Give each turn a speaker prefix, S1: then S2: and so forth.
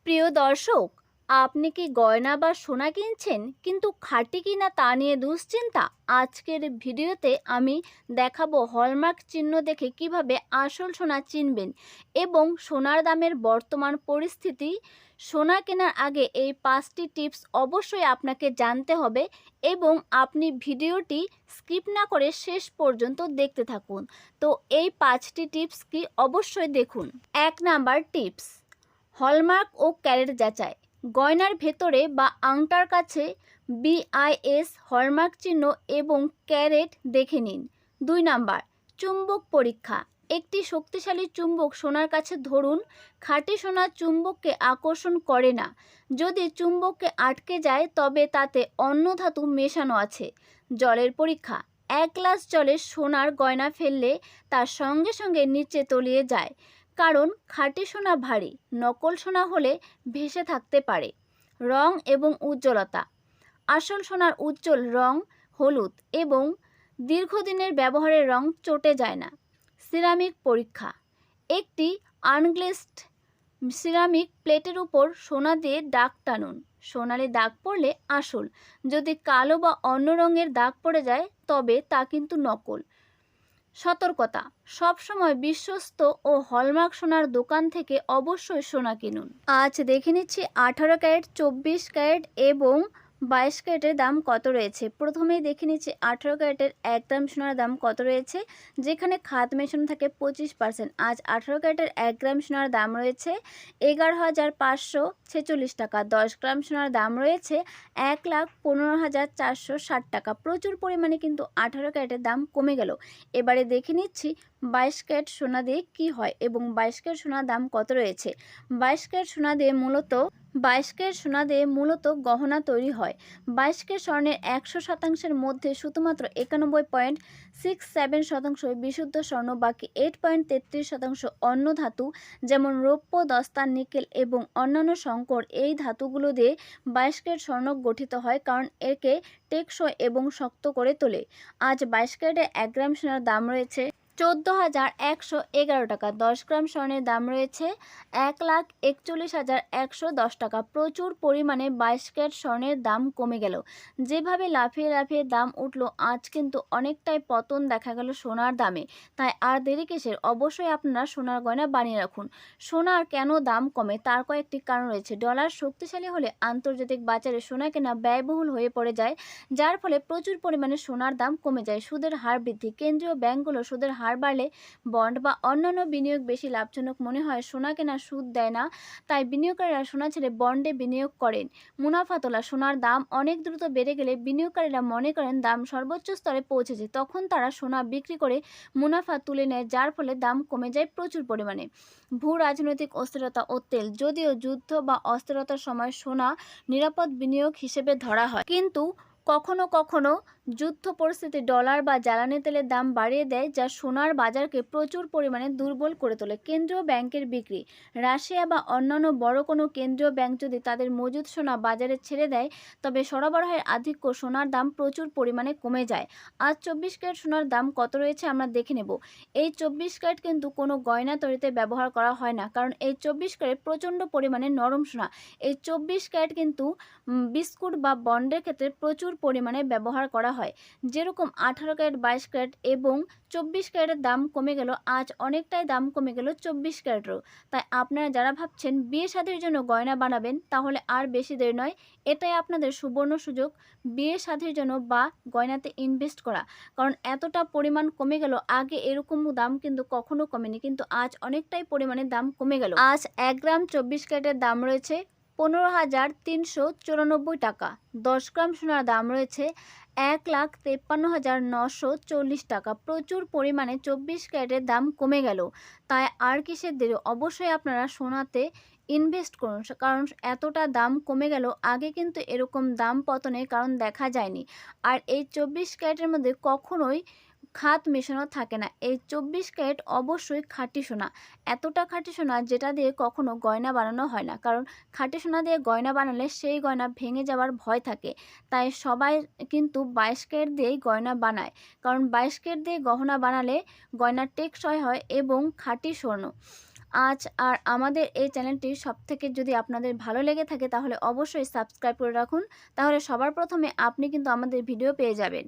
S1: প্রিয় দর্শক, আপনি কি গয়না বা সোনা কিনছেন কিন্তু খাঁটি কিনা তা নিয়ে দুশ্চিন্তা? আজকের ভিডিওতে আমি দেখাবো হলমার্ক চিহ্ন দেখে কিভাবে আসল সোনা চিনবেন এবং সোনার দামের বর্তমান পরিস্থিতি। সোনা কেনার আগে এই 5টি টিপস অবশ্যই আপনাকে জানতে হবে এবং আপনি ভিডিওটি স্কিপ না করে শেষ পর্যন্ত দেখতে থাকুন। তো এই 5টি টিপস কি অবশ্যই দেখুন। 1 নাম্বার টিপস, হলমার্ক ও ক্যারেট যাচাই। গয়নার ভেতরে বা আংটার কাছে বিআইএস হলমার্ক চিহ্ন এবং ক্যারেট দেখে নিন। 2 নাম্বার, চুম্বক পরীক্ষা। একটি শক্তিশালী চুম্বক সোনার কাছে ধরুন। খাঁটি সোনা চুম্বককে আকর্ষণ করে না। যদি চুম্বককে আটকে যায় তবে তাতে অন্য ধাতু মেশানো আছে। জলের পরীক্ষা। 1 গ্লাস জলে সোনার গয়না ফেললে তার সঙ্গে সঙ্গে নিচে তলিয়ে যায়, কারণ খাঁটি সোনা ভারী, নকল সোনা হলে ভেসে থাকতে পারে। রং এবং উজ্জ্বলতা। আসল সোনার উজ্জ্বল রং হলুদ এবং দীর্ঘদিনের ব্যবহারের রং চটে যায় না। সিরামিক পরীক্ষা। একটি আনগ্লেজড সিরামিক প্লেটের উপর সোনা দিয়ে দাগ টানুন। সোনালি দাগ পড়লে আসল, যদি কালো বা অন্য রঙের দাগ পড়ে যায় তবে তা কিন্তু নকল। সতর্কতা, সবসময় বিশ্বস্ত ও হলমার্ক সোনার দোকান থেকে অবশ্যই সোনা কিনুন। আজ দেখে নিচ্ছি 18 ক্যারেট, 24 ক্যারেট এবং 22 ক্যারেটের দাম কত রয়েছে। প্রথমেই দেখে নিচ্ছি 18 ক্যারেটের 1 গ্রাম সোনার দাম কত রয়েছে, যেখানে খাদ মেশানো থাকে 25%। আজ 18 ক্যারেটের 1 গ্রাম সোনার দাম রয়েছে 11,546 টাকা। 10 গ্রাম সোনার দাম রয়েছে 1,15,460 টাকা। প্রচুর পরিমাণে কিন্তু 18 ক্যারেটের দাম কমে গেল। এবারে দেখে নিচ্ছি 22 ক্যারেট সোনা দিয়ে কী হয় এবং 22 ক্যারেট সোনার দাম কত রয়েছে। 22 ক্যারেট সোনা দিয়ে মূলত গহনা তৈরি হয়। 22 ক্যারেট স্বর্ণের 100%-এর মধ্যে শুধুমাত্র 91.67% বিশুদ্ধ স্বর্ণ, বাকি 8.33% অন্য ধাতু যেমন রৌপ্য, দস্তা, নিকেল এবং অন্যান্য সংকর। এই ধাতুগুলো দিয়ে 22 ক্যারেট স্বর্ণ গঠিত হয়, কারণ একে টেকসই এবং শক্ত করে তোলে। আজ 22 ক্যারেটের 1 গ্রাম সোনার দাম রয়েছে 14,111 টাকা। 10 গ্রাম স্বর্ণের দাম রয়েছে 1,41,110 টাকা। প্রচুর পরিমাণে 22 ক্যারেট স্বর্ণের দাম কমে গেল। যেভাবে লাফিয়ে লাফিয়ে দাম উঠল, আজ কিন্তু অনেকটাই পতন দেখা গেল সোনার দামে। তাই আর দেরি কিসের, অবশ্যই আপনারা সোনার গয়না বানিয়ে রাখুন। সোনার কেন দাম কমে তার কয়েকটি কারণ রয়েছে। ডলার শক্তিশালী হলে আন্তর্জাতিক বাজারে সোনা কেনা ব্যয়বহুল হয়ে পড়ে যায়, যার ফলে প্রচুর পরিমাণে সোনার দাম কমে যায়। সুদের হার বৃদ্ধি। কেন্দ্রীয় ব্যাংকগুলো সুদের হার বাড়লে বন্ড বা অন্যান্য বিনিয়োগ বেশি লাভজনক মনে হয়। সোনা কেনা সুদ দেয় না, তাই বিনিয়োগকারীরা সোনা ছেড়ে বন্ডে বিনিয়োগ করেন। মুনাফা তোলা। সোনার দাম অনেক দ্রুত বেড়ে গেলে বিনিয়োগকারীরা মনে করেন দাম সর্বোচ্চ স্তরে পৌঁছেছে, তখন তারা সোনা বিক্রি করে মুনাফা তুলে নেয়, যার ফলে দাম কমে যায় প্রচুর পরিমাণে। ভূ রাজনৈতিক অস্থিরতা ও তেল। যদিও যুদ্ধ বা অস্থিরতার সময় সোনা নিরাপদ বিনিয়োগ হিসেবে ধরা হয়, কিন্তু কখনো কখনো যুদ্ধ পরিস্থিতি ডলার বা জ্বালানি তেলের দাম বাড়িয়ে দেয়, যা সোনার বাজারকে প্রচুর পরিমাণে দুর্বল করে তোলে। কেন্দ্রীয় ব্যাংকের বিক্রি। রাশিয়া বা অন্যান্য বড় কোনো কেন্দ্রীয় ব্যাংক যদি তাদের মজুদ সোনা বাজারে ছেড়ে দেয়, তবে সরবরাহের আধিক্য সোনার দাম প্রচুর পরিমাণে কমে যায়। আজ 24 ক্যারেট সোনার দাম কত রয়েছে আমরা দেখে নেব। এই 24 ক্যারেট কিন্তু কোনো গয়না তৈরিতে ব্যবহার করা হয় না, কারণ এই 24 ক্যারেট প্রচণ্ড পরিমাণে নরম সোনা। এই 24 ক্যারেট কিন্তু বিস্কুট বা বন্ডের ক্ষেত্রে প্রচুর পরিমাণে ব্যবহার করা হয়। যেরকম 18 ক্যারেট, 22 ক্যারেট এবং 24 ক্যারেটের দাম কমে গেল, আজ অনেকটাই দাম কমে গেল 24 ক্যারেটেরও। তাই আপনারা যারা ভাবছেন বিয়ে শাদীর জন্য গয়না বানাবেন, তাহলে আর বেশি দেরি নয়, এটাই আপনাদের সুবর্ণ সুযোগ বিয়ে শাদীর জন্য বা গয়নাতে ইনভেস্ট করা। কারণ এতটা পরিমাণ কমে গেল, আগে এরকম দাম কিন্তু কখনো কমেনি, কিন্তু আজ অনেকটাই পরিমাণে দাম কমে গেল। আজ 1 গ্রাম 24 ক্যারেটের দাম রয়েছে 15,394 টাকা। 10 গ্রাম সোনার দাম রয়েছে 1,53,940 টাকা। প্রচুর পরিমাণে 24 ক্যারেটের দাম কমে গেল, তাই আর কিসের দেরি, অবশ্যই আপনারা সোনাতে ইনভেস্ট করুন, কারণ এতটা দাম কমে গেল। আগে কিন্তু এরকম দাম পতনের কারণ দেখা যায়নি। আর এই 24 ক্যারেটের মধ্যে কখনোই খাদ মেশানো থাকে না। এই 24 ক্যারেট অবশ্যই খাঁটি সোনা, এতটা খাঁটি সোনা যেটা দিয়ে কখনো গয়না বানানো হয় না, কারণ খাঁটি সোনা দিয়ে গয়না বানালে সেই গয়না ভেঙে যাওয়ার ভয় থাকে। তাই সবাই কিন্তু 22 ক্যারেট দিয়েই গয়না বানায়, কারণ 22 ক্যারেট দিয়ে গহনা বানালে গয়না টেকসই হয় এবং খাঁটি স্বর্ণ। আজ আর আমাদের এই চ্যানেলটি সবথেকে যদি আপনাদের ভালো লেগে থাকে তাহলে অবশ্যই সাবস্ক্রাইব করে রাখুন। তাহলে সবার প্রথমে আপনি কিন্তু আমাদের ভিডিও পেয়ে যাবেন।